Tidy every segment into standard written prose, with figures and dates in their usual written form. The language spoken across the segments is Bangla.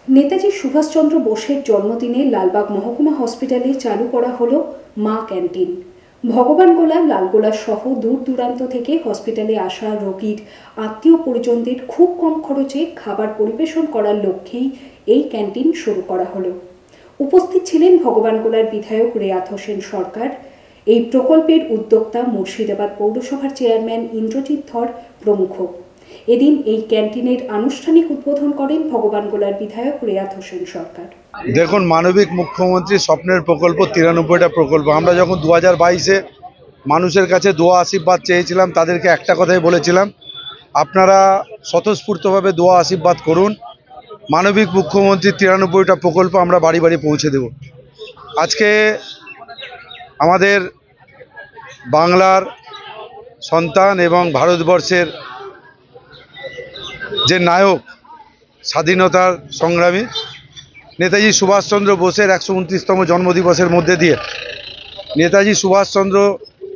নেতাজি সুভাষচন্দ্র বোসের জন্মদিনে লালবাগ মহকুমা হসপিটালে চালু করা হলো মা ক্যান্টিন। ভগবানগোলা, লালগোলা সহ দূর দূরান্ত থেকে হসপিটালে আসা রোগীর আত্মীয় পরিজনদের খুব কম খরচে খাবার পরিবেশন করার লক্ষ্যেই এই ক্যান্টিন শুরু করা হলো। উপস্থিত ছিলেন ভগবানগোলার বিধায়ক রেয়াত হোসেন সরকার, এই প্রকল্পের উদ্যোক্তা মুর্শিদাবাদ পৌরসভার চেয়ারম্যান ইন্দ্রজিৎ ধর প্রমুখ। এদিন এই ক্যান্টিনের আনুষ্ঠানিক উদ্বোধন করেন ভগবানগোলার বিধায়ক রেয়াত হোসেন সরকার। দেখুন, মানবিক মুখ্যমন্ত্রী স্বপ্নের প্রকল্প 93টা প্রকল্প। আমরা যখন 2022-এ মানুষের কাছে দোয়া আশীর্বাদ চেয়েছিলাম, তাদেরকে একটা কথাই বলেছিলাম, আপনারা স্বতঃস্ফূর্তভাবে দোয়া আশীর্বাদ করুন। মানবিক মুখ্যমন্ত্রী 93টা প্রকল্প আমরা বাড়ি বাড়ি পৌঁছে দেব। আজকে আমাদের বাংলার সন্তান এবং ভারতবর্ষের যে নায়ক, স্বাধীনতার সংগ্রামী নেতাজি সুভাষচন্দ্র বোসের 129তম জন্মদিবসের মধ্যে দিয়ে নেতাজি সুভাষচন্দ্র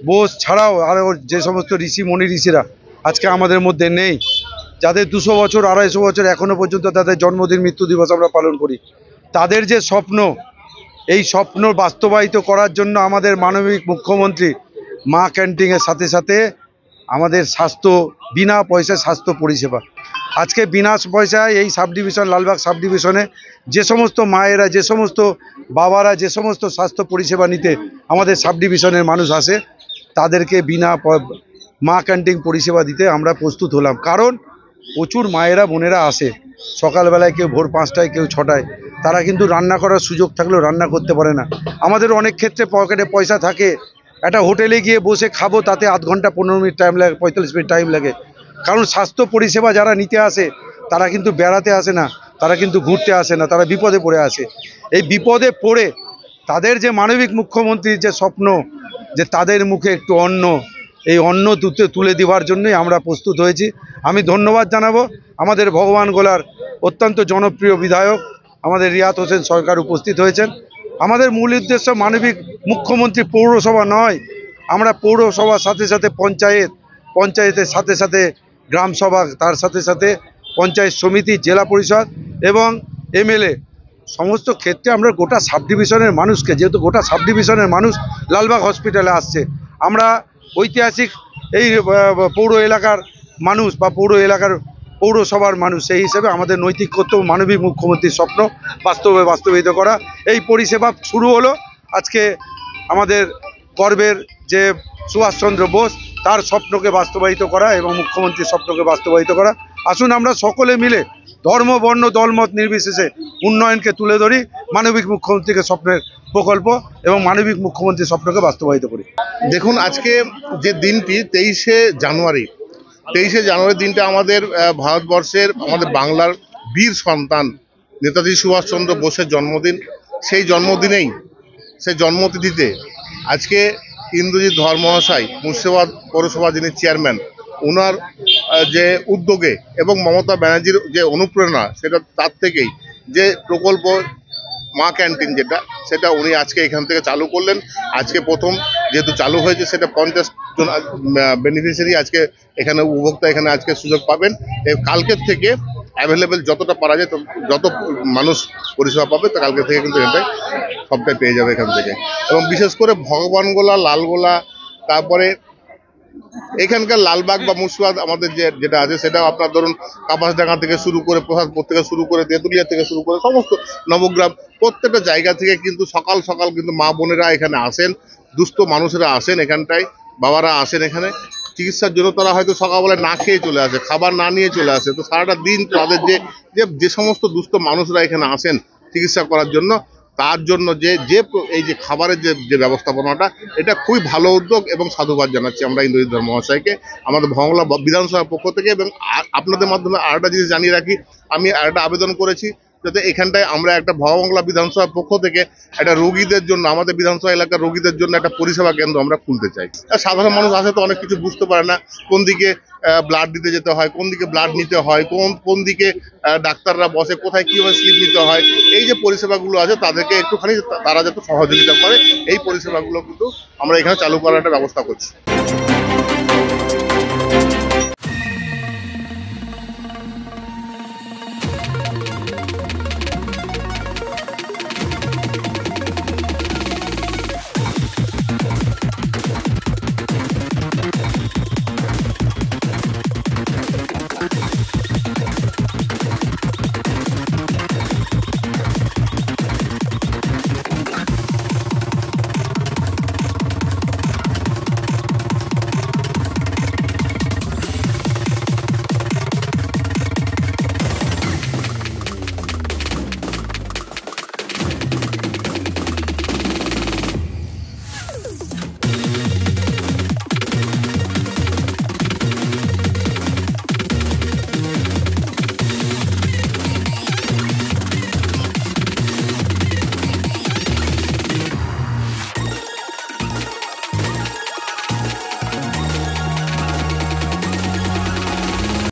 বোস ছাড়াও আরও যে সমস্ত মণি ঋষিরা আজকে আমাদের মধ্যে নেই, যাদের 200 বছর 250 বছর এখনও পর্যন্ত তাদের জন্মদিন মৃত্যু দিবস আমরা পালন করি, তাদের যে স্বপ্ন, এই স্বপ্ন বাস্তবায়িত করার জন্য আমাদের মানবিক মুখ্যমন্ত্রী মা ক্যান্টিনের সাথে সাথে আমাদের স্বাস্থ্য, বিনা পয়সায় স্বাস্থ্য পরিষেবা। আজকে বিনা পয়সায় এই সাব ডিভিশন, লালবাগ সাব ডিভিশনে যে সমস্ত মায়েরা, যে সমস্ত বাবারা যে সমস্ত স্বাস্থ্য পরিষেবা নিতে আমাদের সাব ডিভিশনের মানুষ আসে, তাদেরকে বিনা মা ক্যান্টিন পরিষেবা দিতে আমরা প্রস্তুত হলাম। কারণ প্রচুর মায়েরা বোনেরা আসে সকালবেলায়, কেউ ভোর 5টায়, কেউ 6টায়। তারা কিন্তু রান্না করার সুযোগ থাকলেও রান্না করতে পারে না। আমাদের অনেক ক্ষেত্রে পকেটে পয়সা থাকে, একটা হোটেলে গিয়ে বসে খাবো, তাতে আধ ঘন্টা 15 মিনিট টাইম লাগে, 45 মিনিট টাইম লাগে। কারণ স্বাস্থ্য পরিষেবা যারা নিতে আসে তারা কিন্তু বেড়াতে আসে না, তারা কিন্তু ঘুরতে আসে না, তারা বিপদে পড়ে আসে। এই বিপদে পড়ে তাদের যে মানবিক মুখ্যমন্ত্রীর যে স্বপ্ন, যে তাদের মুখে একটু অন্ন, এই অন্ন তুলে দেওয়ার জন্যই আমরা প্রস্তুত হয়েছি। আমি ধন্যবাদ জানাবো আমাদের ভগবানগোলার অত্যন্ত জনপ্রিয় বিধায়ক আমাদের রেয়াত হোসেন সরকার উপস্থিত হয়েছেন। আমাদের মূল উদ্দেশ্য মানবিক মুখ্যমন্ত্রী পৌরসভা নয়, আমরা পৌরসভার সাথে সাথে পঞ্চায়েত, পঞ্চায়েতের সাথে সাথে গ্রামসভা, তার সাথে সাথে পঞ্চায়েত সমিতি, জেলা পরিষদ এবং এমএলএ, সমস্ত ক্ষেত্রে আমরা গোটা সাব ডিভিশনের মানুষকে, যেহেতু গোটা সাব ডিভিশনের মানুষ লালবাগ হসপিটালে আসছে, আমরা ঐতিহাসিক এই পৌর এলাকার মানুষ বা পৌরসভার মানুষ, সেই হিসেবে আমাদের নৈতিক কর্তব্য মানবিক মুখ্যমন্ত্রীর স্বপ্ন বাস্তবায়িত করা। এই পরিষেবা শুরু হলো আজকে আমাদের গর্বের যে সুভাষচন্দ্র বোস, তার স্বপ্নকে বাস্তবায়িত করা এবং মুখ্যমন্ত্রীর স্বপ্নকে বাস্তবায়িত করা। আসুন আমরা সকলে মিলে ধর্ম, বর্ণ, দলমত নির্বিশেষে উন্নয়নকে তুলে ধরি, মানবিক মুখ্যমন্ত্রীকে স্বপ্নের প্রকল্প এবং মানবিক মুখ্যমন্ত্রীর স্বপ্নকে বাস্তবায়িত করি। দেখুন, আজকে যে দিনটি 23শে জানুয়ারি দিনটা আমাদের ভারতবর্ষের, আমাদের বাংলার বীর সন্তান নেতাজি সুভাষচন্দ্র বোসের জন্মদিন। সেই জন্মদিনেই, সেই জন্মতিথিতে আজকে ইন্দ্রজিৎ ধর মহাশয়, মুর্শিদাবাদ পৌরসভা যিনি চেয়ারম্যান, ওনার যে উদ্যোগে এবং মমতা ব্যানার্জির যে অনুপ্রেরণা, সেটা তার থেকেই যে প্রকল্প মা ক্যান্টিন, সেটা উনি আজকে এখান থেকে চালু করলেন। আজকে প্রথম যেহেতু চালু হয়েছে, সেটা 50 জন বেনিফিশিয়ারি আজকে এখানে, উপভোক্তা এখানে আজকে সুযোগ পাবেন। কালকের থেকে অ্যাভেলেবেল যতটা পারা যায়, যত মানুষ পরিষেবা পাবে, তা কালকে থেকে কিন্তু এটাই সবটাই পেয়ে যাবে এখান থেকে। এবং বিশেষ করে ভগবানগোলা, লালগোলা, তারপরে এখানকার লালবাগ বা মুর্শিদাবাদ আমাদের যেটা আছে, সেটাও আপনার ধরুন কাপাসডাঙ্গা থেকে শুরু করে, প্রসাদপুর থেকে শুরু করে, তেঁতুলিয়া থেকে শুরু করে, সমস্ত নবগ্রাম, প্রত্যেকটা জায়গা থেকে কিন্তু সকাল সকাল কিন্তু মা বোনেরা এখানে আসেন, দুস্থ মানুষেরা আসেন এখানটায়, বাবারা আসেন এখানে চিকিৎসার জন্য। তারা হয়তো সকালবেলায় না খেয়ে চলে আসে, খাবার না নিয়ে চলে আসে, তো সারাটা দিন তাদের যে সমস্ত দুস্থ মানুষরা এখানে আসেন চিকিৎসা করার জন্য, তার জন্য এই যে খাবারের যে ব্যবস্থাপনাটা, এটা খুবই ভালো উদ্যোগ এবং সাধুবাদ জানাচ্ছি আমরা ইন্দ্রজিৎ ধর মহাশয়কে আমাদের ভগবানগোলা বিধানসভার পক্ষ থেকে। এবং আপনাদের মাধ্যমে আরেকটা জিনিস জানিয়ে রাখি, আমি আরেকটা আবেদন করেছি, যাতে এখানটায় আমরা একটা ভগবানগোলা বিধানসভার পক্ষ থেকে একটা রোগীদের জন্য, আমাদের বিধানসভা এলাকার রোগীদের জন্য একটা পরিষেবা কেন্দ্র আমরা খুলতে চাই। সাধারণ মানুষ আসে তো অনেক কিছু বুঝতে পারে না, কোন দিকে ব্লাড দিতে যেতে হয়, কোন দিকে ব্লাড নিতে হয়, কোন দিকে ডাক্তাররা বসে, কোথায় কীভাবে স্লিপ নিতে হয়, এই যে পরিষেবাগুলো আছে তাদেরকে একটুখানি তারা যাতে সহযোগিতা করে, এই পরিষেবাগুলো কিন্তু আমরা এখানে চালু করার একটা ব্যবস্থা করছি।